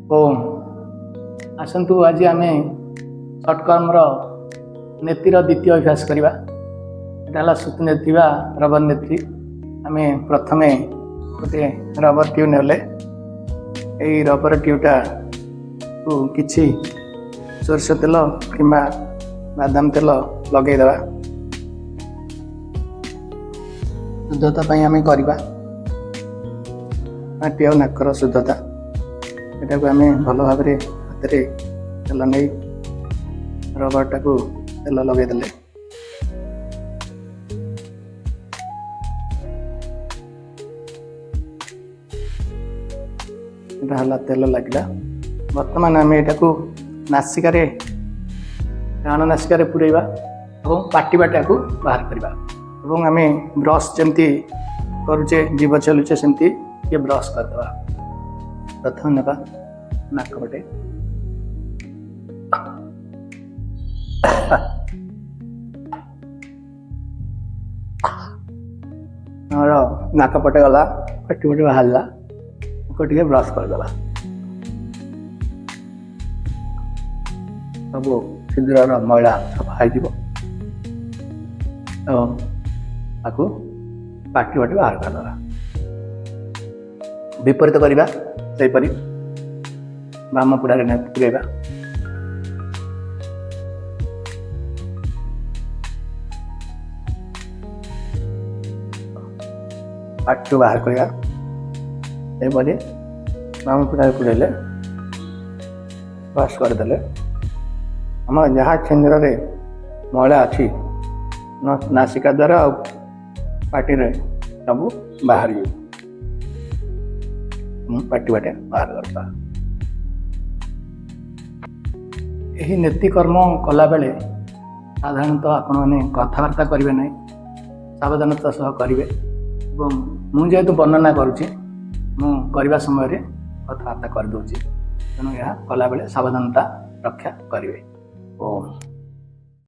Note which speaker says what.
Speaker 1: ओम आसतु आज आम षटकर्मर नेतिर द्वितीय अभ्यास करवा। यहाँ सुत नेत्री बा रबर नेत्री। आम प्रथम गोटे रबर ट्यूब नेले यही रबर ट्यूबटा को किछि सोरष तेल कि बादाम तेल लगेदेवा। शुद्धता आम करवा पाटी और नाकर शुद्धता यहाँ को आम भल भाव हाथ में तेल नहीं रबरटा को तेल लगेदेले तेल लगे। बर्तमान आम यहाँ को नासिकार डाण नासिकार पुरेवा और पाटिबाटा को बाहर करवा। आम ब्रश जमती करुचे जीव चलुचे सेमती ये ब्रश करदे। प्रथम ना नाक पटे नाक पटे गला पाटी पटे बाहर टे ब्रश करदे। सब छिद्र मैला सफा हो पाटी बाटे बाहर करदे। विपरीत करवा सेपरी बाम पुड़ारे पुरेवा। पाटी बाहर करवा सेपरी बाम पुड़ारे पुड़ेले ब्रश करदे। आम जहाँ छिद्र मैला अच्छी नासिका द्वारा पाटी सब बाहर पाटी बाटे बाहर करता। यही नीतिकर्म कला बेले साधारणतः आपण मैंने कथबार्ता करेंगे ना, सावधानता सह करेंगे। मुझे वर्णना करुच्ची करने समय कथबार्ता करदे, तेणु यह कला बेले सावधानता रक्षा करेंगे। ओम।